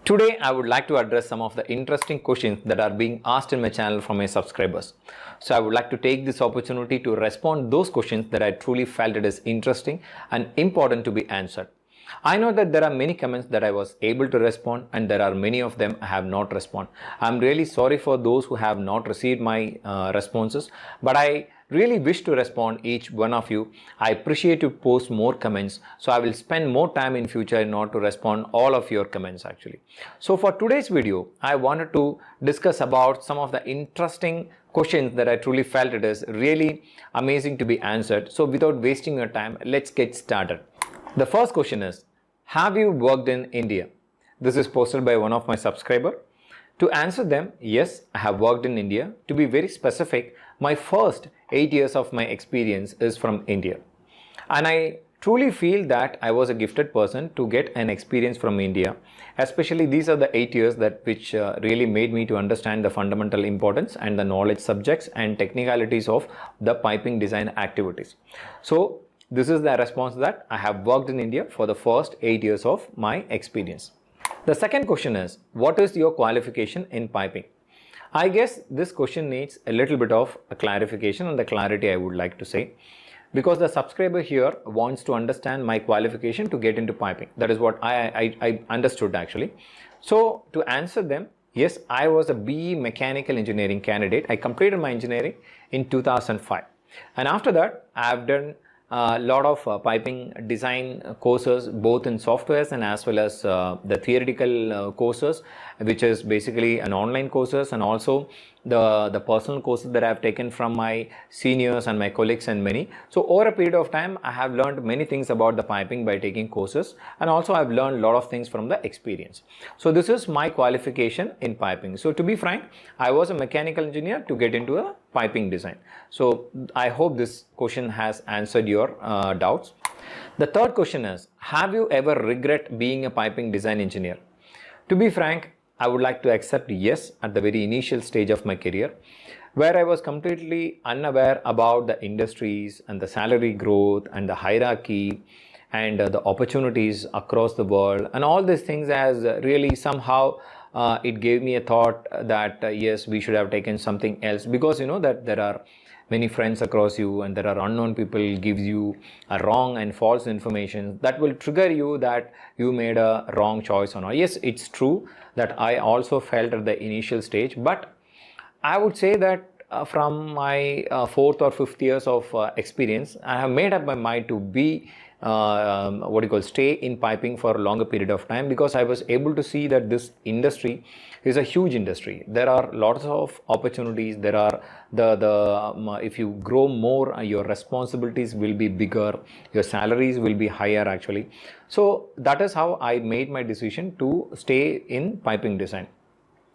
Today, I would like to address some of the interesting questions that are being asked in my channel from my subscribers. So I would like to take this opportunity to respond those questions that I truly felt it is interesting and important to be answered. I know that there are many comments that I was able to respond and there are many of them I have not responded. I'm really sorry for those who have not received my responses, but I really wish to respond each one of you. I appreciate you post more comments, so I will spend more time in future in order to respond all of your comments actually. So for today's video, I wanted to discuss about some of the interesting questions that I truly felt it is really amazing to be answered. So without wasting your time, let's get started. The first question is, have you worked in India? This is posted by one of my subscribers. To answer them, yes, I have worked in India. To be very specific, my first 8 years of my experience is from India. And I truly feel that I was a gifted person to get an experience from India. Especially these are the 8 years that which really made me to understand the fundamental importance and the knowledge subjects and technicalities of the piping design activities. So this is the response that I have worked in India for the first 8 years of my experience. The second question is, what is your qualification in piping? I guess this question needs a little bit of a clarification and the clarity I would like to say, because the subscriber here wants to understand my qualification to get into piping. That is what I understood actually. So to answer them, yes, I was a BE mechanical engineering candidate. I completed my engineering in 2005, and after that I have done a lot of piping design courses, both in softwares and as well as the theoretical courses, which is basically an online courses, and also the personal courses that I have taken from my seniors and my colleagues and many. So over a period of time, I have learned many things about the piping by taking courses, and also I have learned a lot of things from the experience. So this is my qualification in piping. So to be frank, I was a mechanical engineer to get into a piping design. So I hope this question has answered your doubts. The third question is, have you ever regret being a piping design engineer? To be frank, I would like to accept yes at the very initial stage of my career, where I was completely unaware about the industries and the salary growth and the hierarchy and the opportunities across the world, and all these things as really somehow it gave me a thought that yes, we should have taken something else, because you know that there are many friends across you and there are unknown people gives you a wrong and false information that will trigger you that you made a wrong choice or not. Yes, it's true that I also felt at the initial stage, but I would say that from my fourth or fifth years of experience, I have made up my mind to be stay in piping for a longer period of time, because I was able to see that this industry is a huge industry. There are lots of opportunities. There are if you grow more, your responsibilities will be bigger, your salaries will be higher actually. So that is how I made my decision to stay in piping design.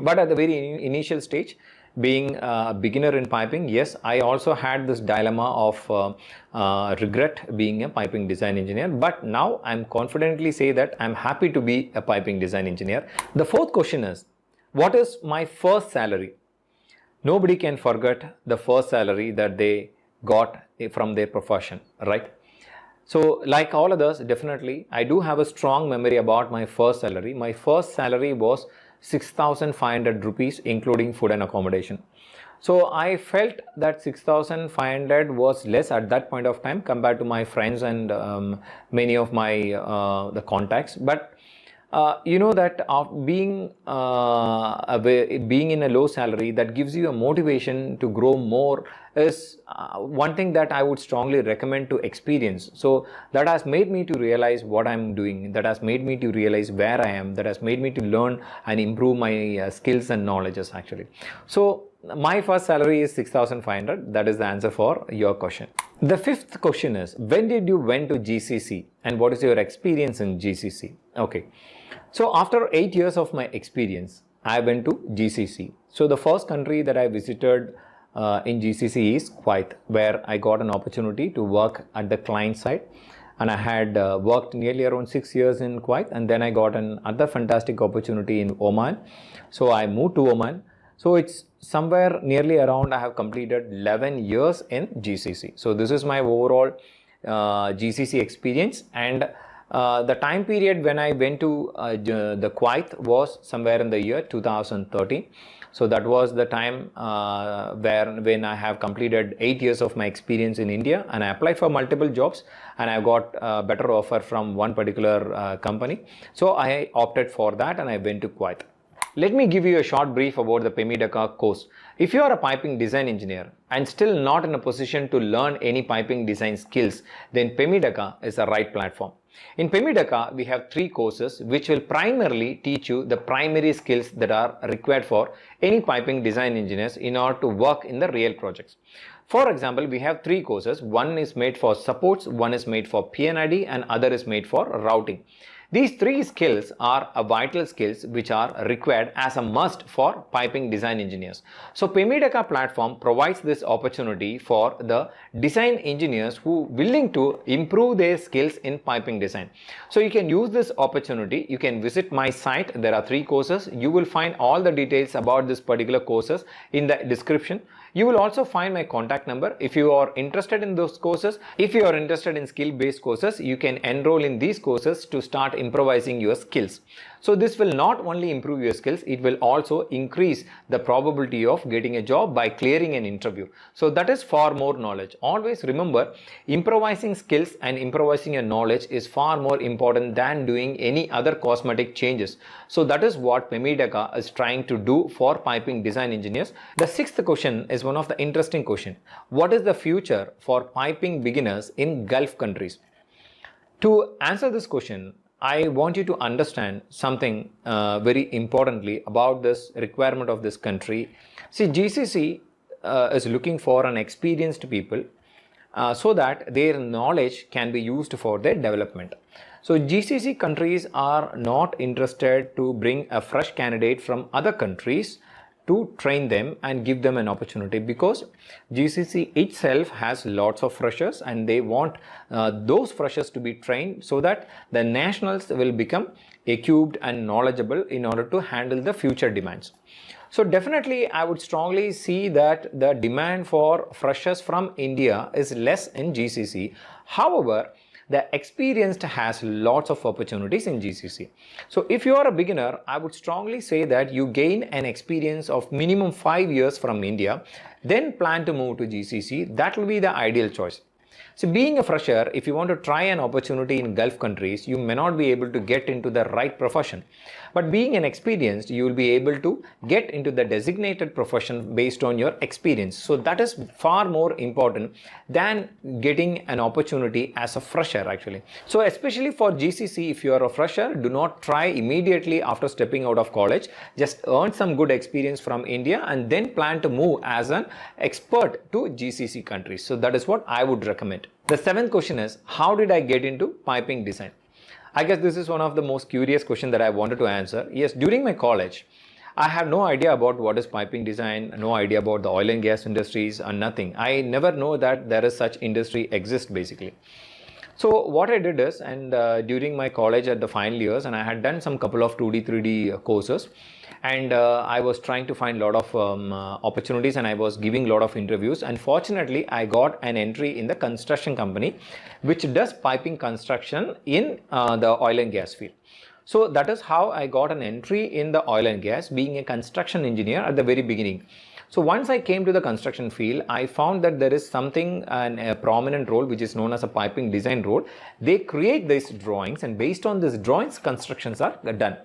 But at the very initial stage, being a beginner in piping, yes, I also had this dilemma of regret being a piping design engineer, but now I'm confidently say that I'm happy to be a piping design engineer. The fourth question is, what is my first salary? Nobody can forget the first salary that they got from their profession, right? So like all others, definitely I do have a strong memory about my first salary. My first salary was 6,500 rupees including food and accommodation. So I felt that 6,500 was less at that point of time compared to my friends and many of my the contacts. But you know that being in a low salary, that gives you a motivation to grow more is one thing that I would strongly recommend to experience. So that has made me to realize what I'm doing, that has made me to realize where I am, that has made me to learn and improve my skills and knowledges actually. So my first salary is 6,500. That is the answer for your question. The fifth question is, when did you went to GCC and what is your experience in GCC? Okay. So after 8 years of my experience, I went to GCC. So the first country that I visited in GCC is Kuwait, where I got an opportunity to work at the client side, and I had worked nearly around 6 years in Kuwait, and then I got another fantastic opportunity in Oman. So I moved to Oman. So it's somewhere nearly around, I have completed 11 years in GCC. So this is my overall GCC experience, and The time period when I went to the Kuwait was somewhere in the year 2013. So that was the time when I have completed 8 years of my experience in India, and I applied for multiple jobs and I got a better offer from one particular company. So I opted for that and I went to Kuwait. Let me give you a short brief about the Pymedaca course. If you are a piping design engineer and still not in a position to learn any piping design skills, then Pymedaca is the right platform. In Pymedaca, we have 3 courses which will primarily teach you the primary skills that are required for any piping design engineers in order to work in the real projects. For example, we have 3 courses. One is made for supports, one is made for P&ID, and other is made for routing. These 3 skills are vital skills which are required as a must for piping design engineers. So Pymedaca platform provides this opportunity for the design engineers who are willing to improve their skills in piping design. So you can use this opportunity. You can visit my site. There are 3 courses. You will find all the details about this particular courses in the description. You will also find my contact number if you are interested in those courses. If you are interested in skill-based courses, you can enroll in these courses to start improvising your skills. So this will not only improve your skills, it will also increase the probability of getting a job by clearing an interview. So that is far more knowledge. Always remember, improvising skills and improvising your knowledge is far more important than doing any other cosmetic changes. So that is what Pymedaca is trying to do for piping design engineers. The 6th question is one of the interesting question. What is the future for piping beginners in Gulf countries? To answer this question, I want you to understand something very importantly about this requirement of this country. See, GCC is looking for an experienced people so that their knowledge can be used for their development. So GCC countries are not interested to bring a fresh candidate from other countries to train them and give them an opportunity, because GCC itself has lots of freshers and they want those freshers to be trained so that the nationals will become equipped and knowledgeable in order to handle the future demands. So definitely I would strongly see that the demand for freshers from India is less in GCC. However, the experienced has lots of opportunities in GCC. So if you are a beginner, I would strongly say that you gain an experience of minimum 5 years from India, then plan to move to GCC. That will be the ideal choice. So being a fresher, if you want to try an opportunity in Gulf countries, you may not be able to get into the right profession. But being an experienced, you will be able to get into the designated profession based on your experience. So that is far more important than getting an opportunity as a fresher actually. So especially for GCC, if you are a fresher, do not try immediately after stepping out of college. Just earn some good experience from India and then plan to move as an expert to GCC countries. So that is what I would recommend. The 7th question is, how did I get into piping design? I guess this is one of the most curious questions that I wanted to answer. Yes, during my college, I had no idea about what is piping design, no idea about the oil and gas industries and nothing. I never know that there is such industry exists basically. So what I did is, and during my college at the final years, and I had done some couple of 2D, 3D courses, and I was trying to find a lot of opportunities and I was giving a lot of interviews, and fortunately I got an entry in the construction company which does piping construction in the oil and gas field. So that is how I got an entry in the oil and gas, being a construction engineer at the very beginning. So once I came to the construction field, I found that there is something, a prominent role which is known as a piping design role. They create these drawings and based on these drawings, constructions are done.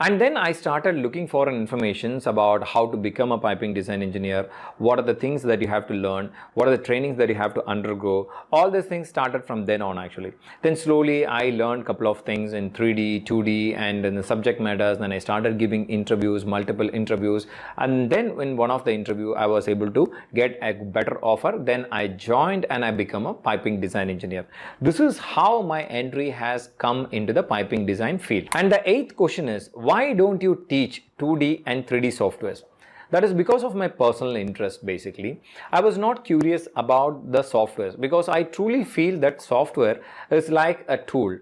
And then I started looking for information about how to become a piping design engineer, what are the things that you have to learn, what are the trainings that you have to undergo. All these things started from then on actually. Then slowly I learned a couple of things in 3D, 2D and in the subject matters. Then I started giving interviews, multiple interviews. And then in one of the interview, I was able to get a better offer. Then I joined and I became a piping design engineer. This is how my entry has come into the piping design field. And the 8th question is, why don't you teach 2D and 3D softwares? That is because of my personal interest basically. I was not curious about the softwares because I truly feel that software is like a tool.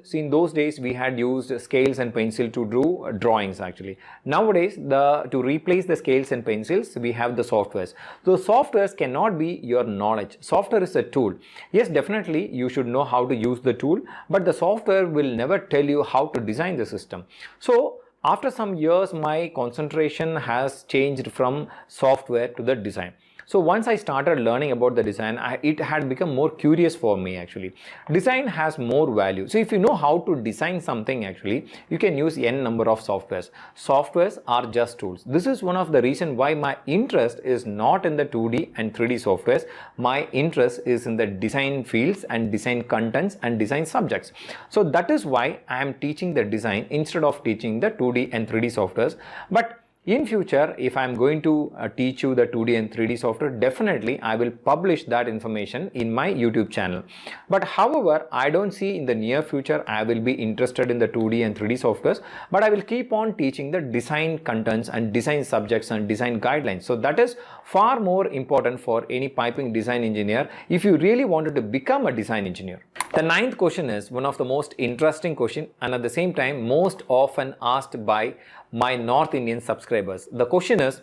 See, in those days we had used scales and pencil to do drawings actually. Nowadays, to replace the scales and pencils, we have the softwares. So softwares cannot be your knowledge. Software is a tool. Yes, definitely you should know how to use the tool, but the software will never tell you how to design the system. So after some years, my concentration has changed from software to the design. So once I started learning about the design, it had become more curious for me actually. Design has more value. So if you know how to design something actually, you can use n number of softwares. Softwares are just tools. This is one of the reasons why my interest is not in the 2D and 3D softwares. My interest is in the design fields and design contents and design subjects. So that is why I am teaching the design instead of teaching the 2D and 3D softwares. But in future, if I am going to teach you the 2D and 3D software, definitely I will publish that information in my YouTube channel. But however, I don't see in the near future I will be interested in the 2D and 3D softwares, but I will keep on teaching the design contents and design subjects and design guidelines. So that is far more important for any piping design engineer if you really wanted to become a design engineer. The ninth question is one of the most interesting question and at the same time most often asked by my North Indian subscribers. The question is,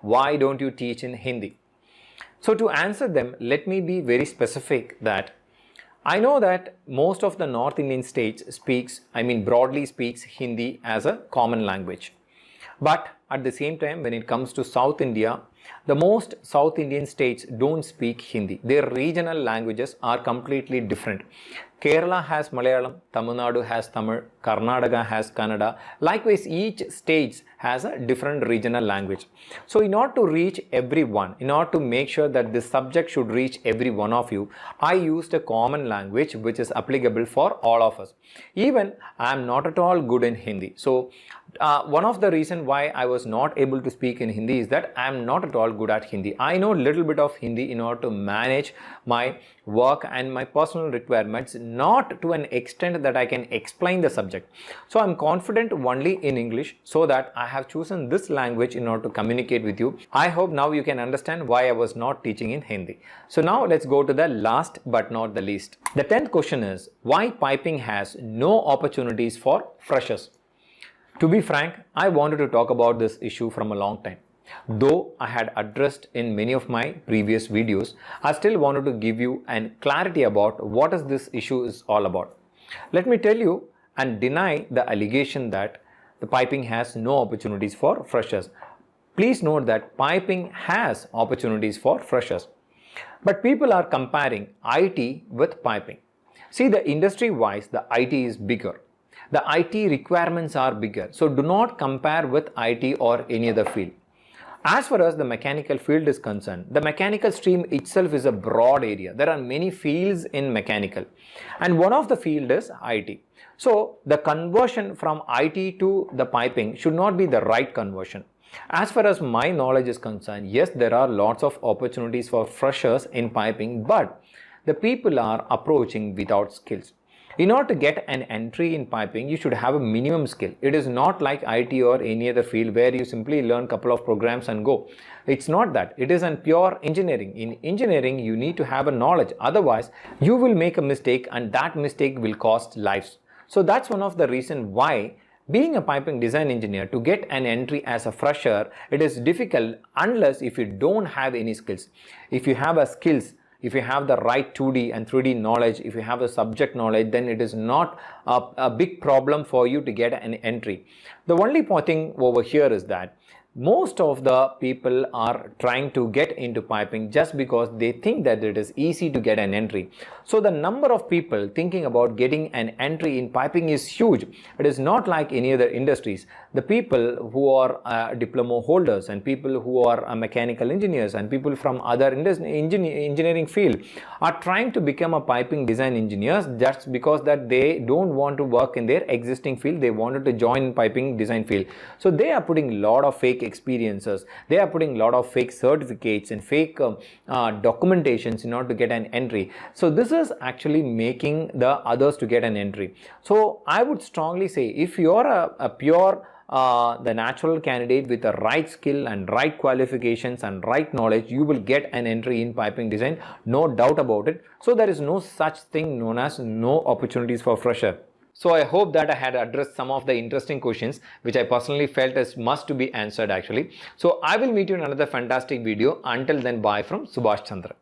why don't you teach in Hindi? So to answer them, let me be very specific that I know that most of the North Indian states broadly speaks Hindi as a common language. But at the same time, when it comes to South India, the most South Indian states don't speak Hindi. Their regional languages are completely different. Kerala has Malayalam, Tamil Nadu has Tamil, Karnataka has Kannada. Likewise, each state has a different regional language. So in order to reach everyone, in order to make sure that this subject should reach every one of you, I used a common language which is applicable for all of us. Even I am not at all good in Hindi. So one of the reasons why I was not able to speak in Hindi is that I am not at all good at Hindi. I know a little bit of Hindi in order to manage my work and my personal requirements, not to an extent that I can explain the subject. So I'm confident only in English, so that I have chosen this language in order to communicate with you. I hope now you can understand why I was not teaching in Hindi. So now let's go to the last but not the least. The 10th question is, why piping has no opportunities for freshers? To be frank, I wanted to talk about this issue from a long time. Though I had addressed in many of my previous videos, I still wanted to give you an clarity about what is this issue is all about. Let me tell you and deny the allegation that the piping has no opportunities for freshers. Please note that piping has opportunities for freshers. But people are comparing IT with piping. See, the industry-wise, the IT is bigger. The IT requirements are bigger. So do not compare with IT or any other field. As far as the mechanical field is concerned, the mechanical stream itself is a broad area. There are many fields in mechanical, and one of the field is IT. So the conversion from IT to the piping should not be the right conversion. As far as my knowledge is concerned, yes, there are lots of opportunities for freshers in piping, but the people are approaching without skills. In order to get an entry in piping, you should have a minimum skill. It is not like IT or any other field where you simply learn a couple of programs and go. It's not that. It is an pure engineering. In engineering, you need to have a knowledge. Otherwise, you will make a mistake and that mistake will cost lives. So that's one of the reasons why being a piping design engineer, to get an entry as a fresher, it is difficult unless if you don't have any skills. If you have a skills, if you have the right 2D and 3D knowledge, if you have the subject knowledge, then it is not a big problem for you to get an entry. The only thing over here is that most of the people are trying to get into piping just because they think that it is easy to get an entry. So the number of people thinking about getting an entry in piping is huge. It is not like any other industries. The people who are diploma holders and people who are mechanical engineers and people from other engineering field are trying to become a piping design engineers just because that they don't want to work in their existing field. They wanted to join piping design field. So they are putting a lot of fake experiences. They are putting a lot of fake certificates and fake documentations in order to get an entry. So this is actually making the others to get an entry. So I would strongly say, if you are a pure the natural candidate with the right skill and right qualifications and right knowledge, you will get an entry in piping design, no doubt about it. So there is no such thing known as no opportunities for fresher. So I hope that I had addressed some of the interesting questions which I personally felt is must to be answered actually. So I will meet you in another fantastic video. Until then, bye from Subhash Chandra.